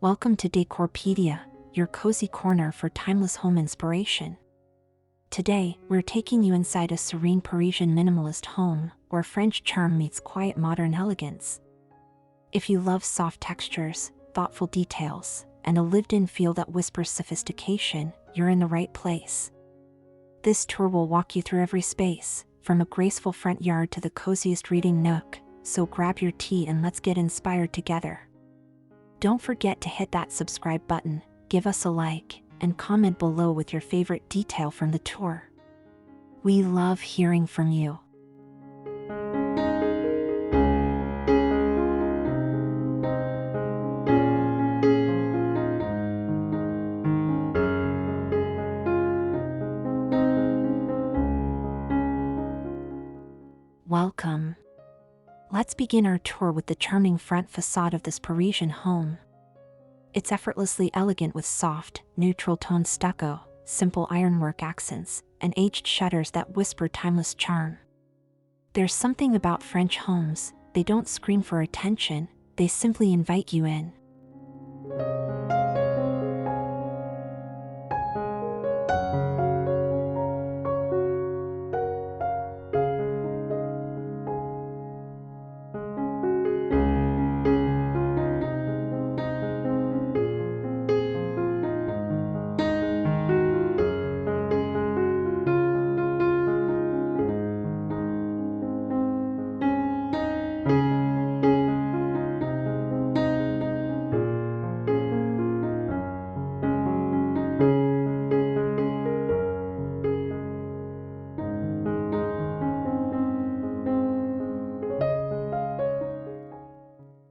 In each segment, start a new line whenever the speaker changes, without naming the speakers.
Welcome to Decorpedia, your cozy corner for timeless home inspiration. Today, we're taking you inside a serene Parisian minimalist home, where French charm meets quiet modern elegance. If you love soft textures, thoughtful details, and a lived-in feel that whispers sophistication, you're in the right place. This tour will walk you through every space, from a graceful front yard to the coziest reading nook, so grab your tea and let's get inspired together. Don't forget to hit that subscribe button, give us a like, and comment below with your favorite detail from the tour. We love hearing from you. Welcome. Let's begin our tour with the charming front facade of this Parisian home. It's effortlessly elegant with soft, neutral-toned stucco, simple ironwork accents, and aged shutters that whisper timeless charm. There's something about French homes, they don't scream for attention, they simply invite you in.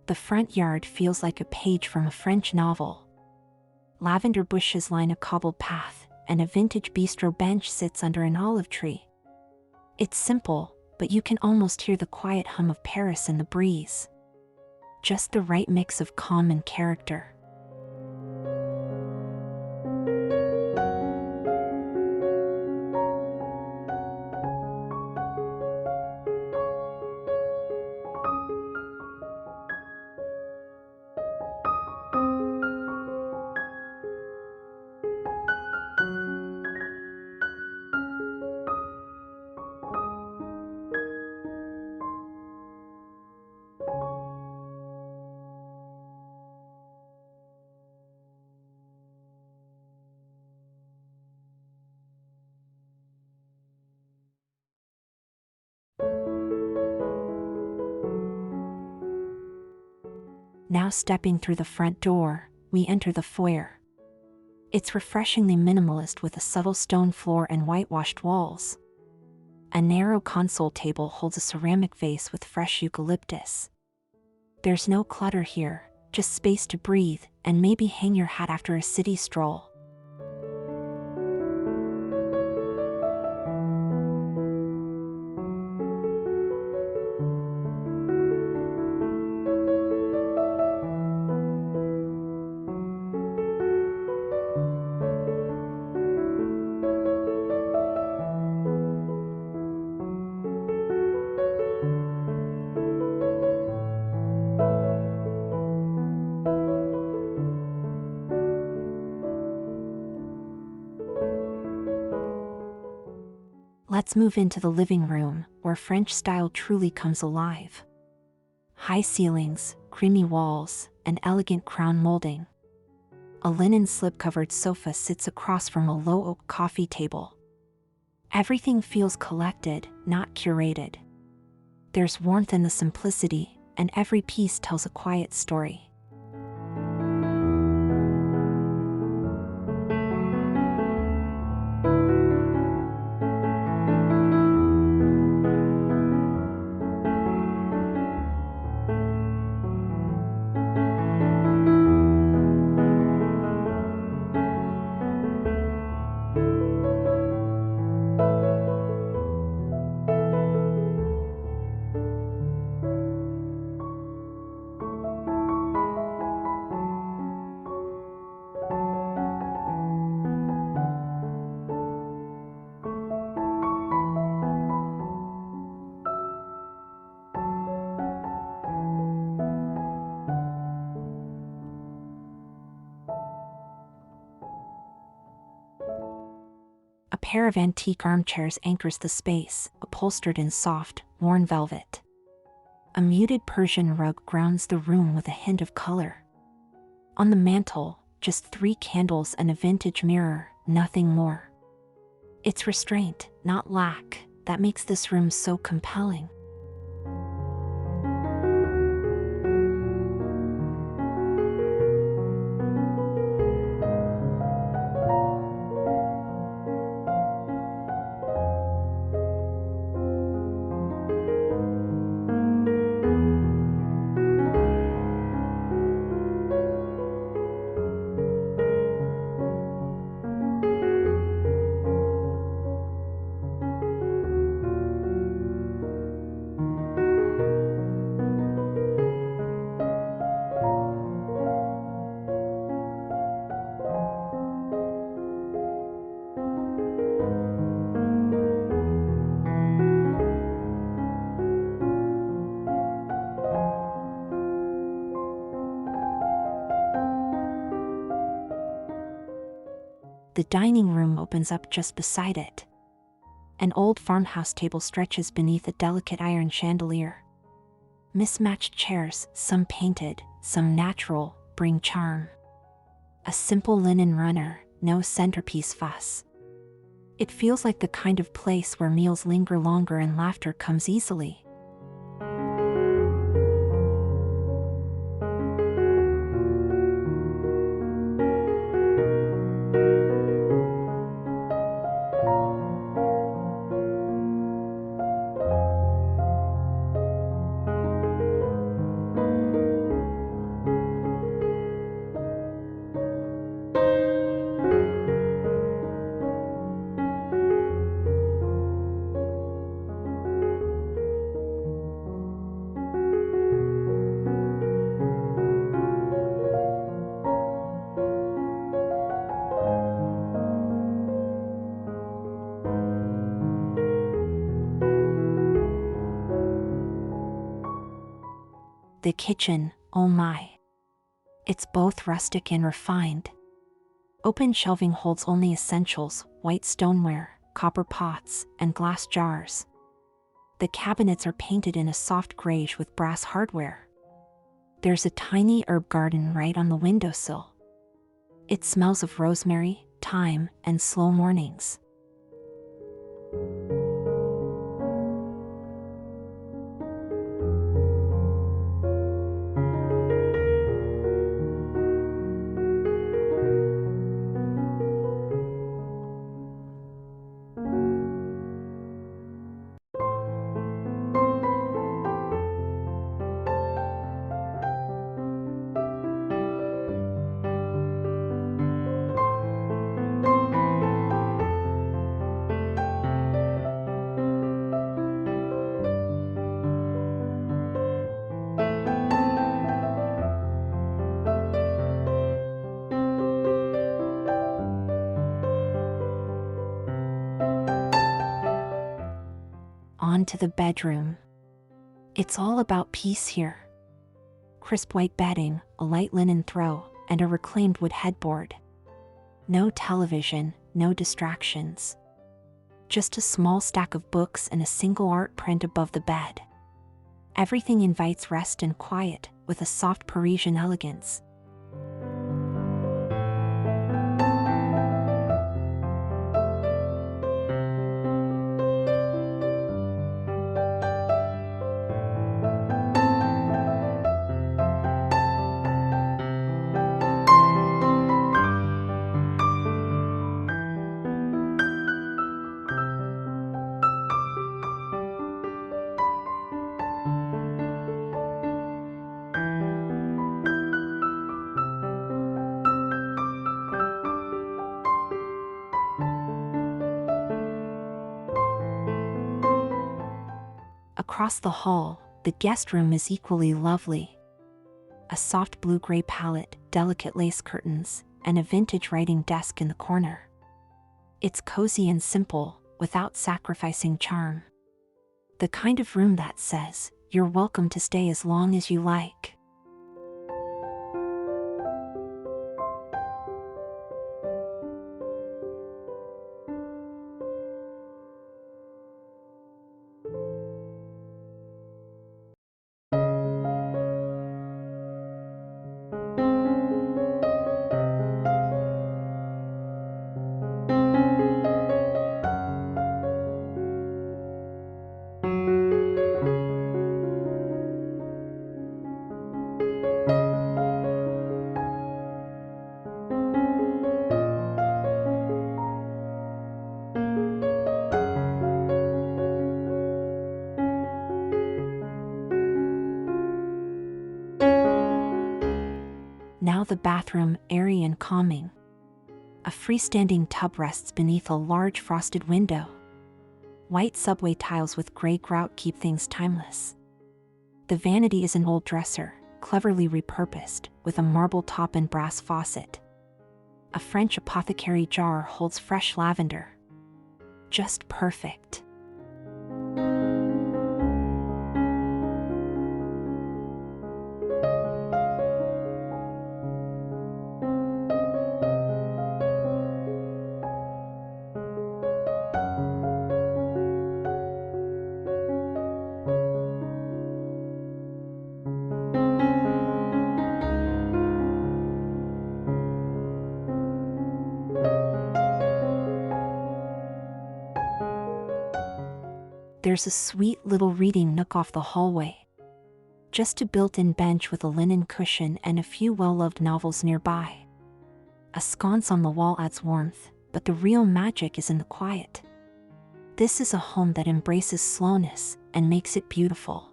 The front yard feels like a page from a French novel. Lavender bushes line a cobbled path, and a vintage bistro bench sits under an olive tree. It's simple, but you can almost hear the quiet hum of Paris in the breeze. Just the right mix of calm and character. Now stepping through the front door, we enter the foyer. It's refreshingly minimalist with a subtle stone floor and whitewashed walls. A narrow console table holds a ceramic vase with fresh eucalyptus. There's no clutter here, just space to breathe and maybe hang your hat after a city stroll. Let's move into the living room, where French style truly comes alive. High ceilings, creamy walls, and elegant crown molding. A linen slip-covered sofa sits across from a low oak coffee table. Everything feels collected, not curated. There's warmth in the simplicity, and every piece tells a quiet story. pair of antique armchairs anchors the space, upholstered in soft, worn velvet. A muted Persian rug grounds the room with a hint of color. On the mantel, just 3 candles and a vintage mirror, nothing more. It's restraint, not lack, that makes this room so compelling. The dining room opens up just beside it. An old farmhouse table stretches beneath a delicate iron chandelier. Mismatched chairs, some painted, some natural, bring charm. A simple linen runner, no centerpiece fuss. It feels like the kind of place where meals linger longer and laughter comes easily. The kitchen, oh my. It's both rustic and refined. Open shelving holds only essentials, white stoneware, copper pots, and glass jars. The cabinets are painted in a soft grayish with brass hardware. There's a tiny herb garden right on the windowsill. It smells of rosemary, thyme, and slow mornings. On to the bedroom. It's all about peace here. Crisp white bedding, a light linen throw, and a reclaimed wood headboard. No television, no distractions. Just a small stack of books and a single art print above the bed. Everything invites rest and quiet, with a soft Parisian elegance. Across the hall, the guest room is equally lovely. A soft blue-gray palette, delicate lace curtains, and a vintage writing desk in the corner. It's cozy and simple, without sacrificing charm. The kind of room that says, you're welcome to stay as long as you like. Now the bathroom, airy and calming. A freestanding tub rests beneath a large frosted window. White subway tiles with gray grout keep things timeless. The vanity is an old dresser, cleverly repurposed, with a marble top and brass faucet. A French apothecary jar holds fresh lavender. Just perfect. There's a sweet little reading nook off the hallway. Just a built-in bench with a linen cushion and a few well-loved novels nearby. A sconce on the wall adds warmth, but the real magic is in the quiet. This is a home that embraces slowness and makes it beautiful.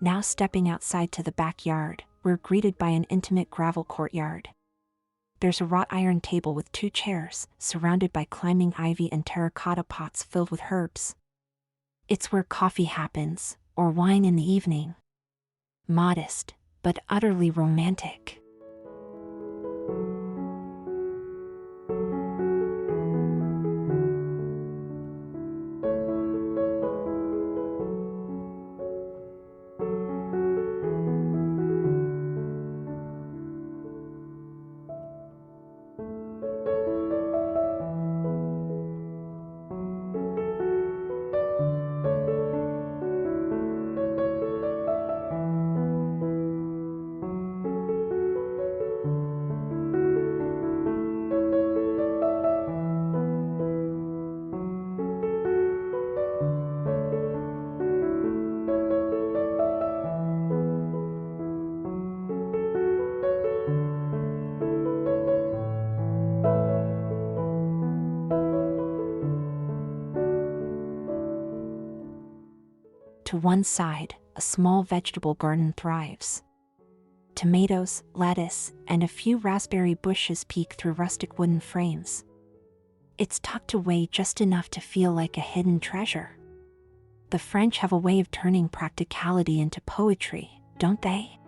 Now stepping outside to the backyard, we're greeted by an intimate gravel courtyard. There's a wrought iron table with 2 chairs, surrounded by climbing ivy and terracotta pots filled with herbs. It's where coffee happens, or wine in the evening. Modest, but utterly romantic. To one side, a small vegetable garden thrives. Tomatoes, lettuce, and a few raspberry bushes peek through rustic wooden frames. It's tucked away just enough to feel like a hidden treasure. The French have a way of turning practicality into poetry, don't they?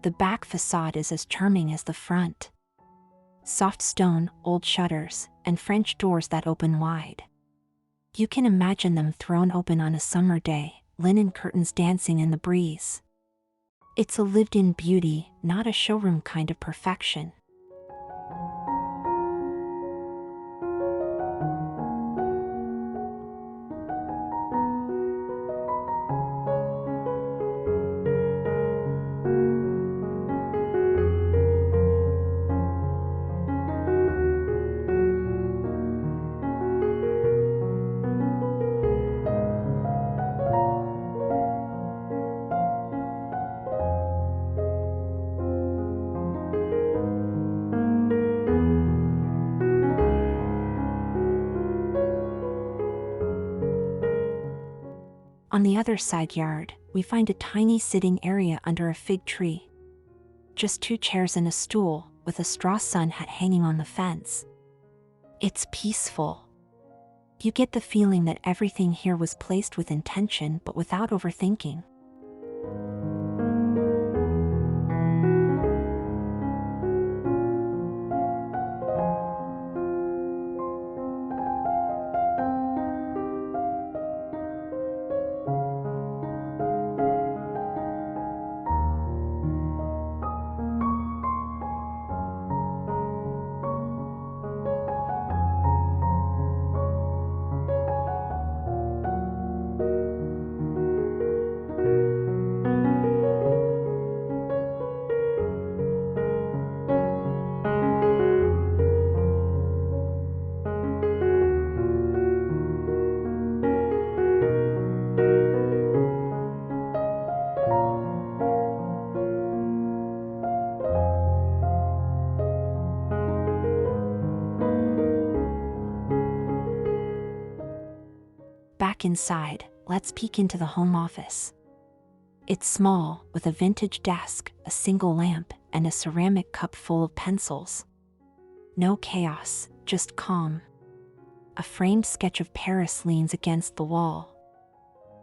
The back facade is as charming as the front. Soft stone, old shutters, and French doors that open wide. You can imagine them thrown open on a summer day, linen curtains dancing in the breeze. It's a lived-in beauty, not a showroom kind of perfection. On the other side yard, we find a tiny sitting area under a fig tree. Just 2 chairs and a stool, with a straw sun hat hanging on the fence. It's peaceful. You get the feeling that everything here was placed with intention but without overthinking. Back inside, let's peek into the home office. It's small, with a vintage desk, a single lamp, and a ceramic cup full of pencils. No chaos, just calm. A framed sketch of Paris leans against the wall.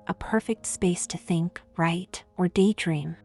A perfect space to think, write, or daydream.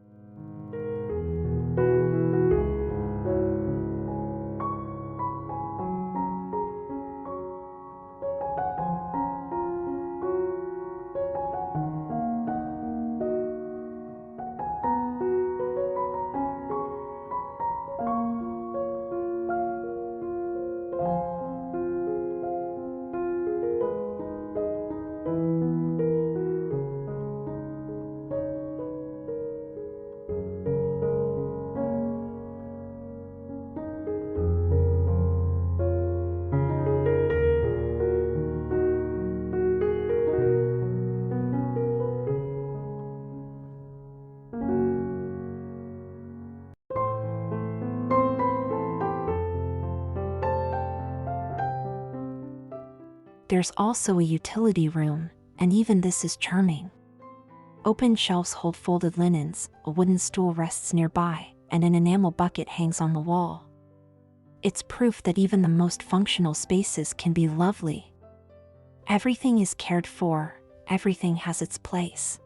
There's also a utility room, and even this is charming. Open shelves hold folded linens, a wooden stool rests nearby, and an enamel bucket hangs on the wall. It's proof that even the most functional spaces can be lovely. Everything is cared for, everything has its place.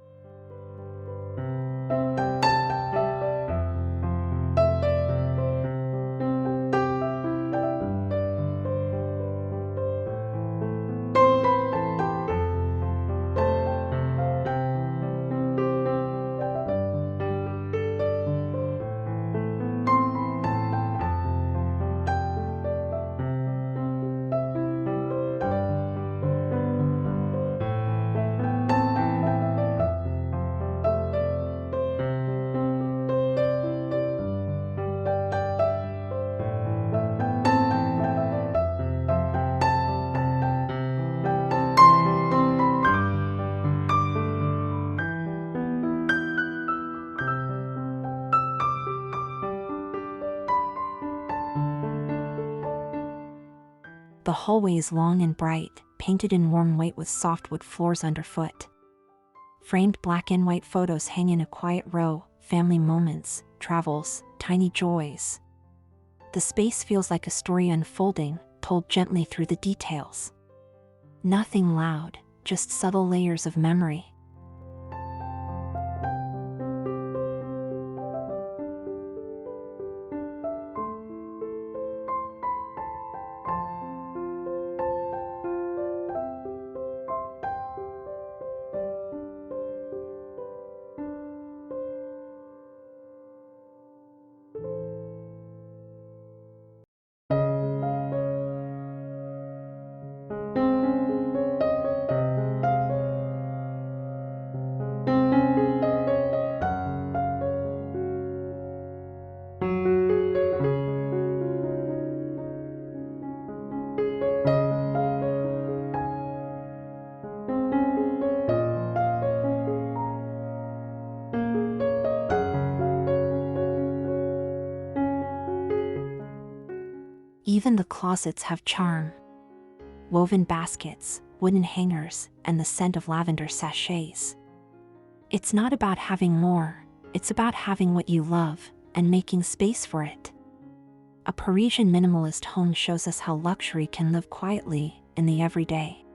The hallway is long and bright, painted in warm white with softwood floors underfoot. Framed black and white photos hang in a quiet row, family moments, travels, tiny joys. The space feels like a story unfolding, told gently through the details. Nothing loud, just subtle layers of memory. Even the closets have charm. Woven baskets, wooden hangers, and the scent of lavender sachets. It's not about having more, it's about having what you love and making space for it. A Parisian minimalist home shows us how luxury can live quietly in the everyday.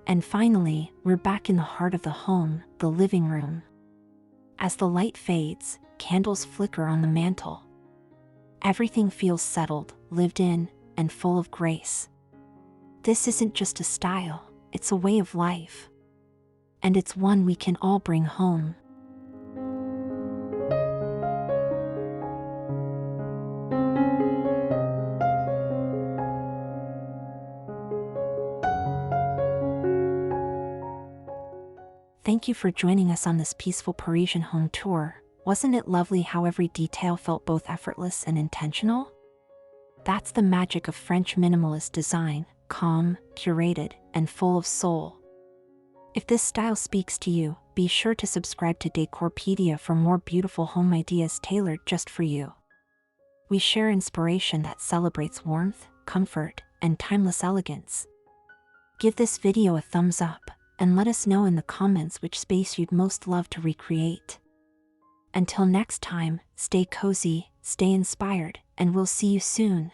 And finally, we're back in the heart of the home, the living room. As the light fades, candles flicker on the mantel. Everything feels settled, lived in, and full of grace. This isn't just a style, it's a way of life. And it's one we can all bring home. Thank you for joining us on this peaceful Parisian home tour. Wasn't it lovely how every detail felt both effortless and intentional? That's the magic of French minimalist design, calm, curated, and full of soul. If this style speaks to you, be sure to subscribe to Decorpedia for more beautiful home ideas tailored just for you. We share inspiration that celebrates warmth, comfort, and timeless elegance. Give this video a thumbs up, and let us know in the comments which space you'd most love to recreate. Until next time, stay cozy, stay inspired, and we'll see you soon.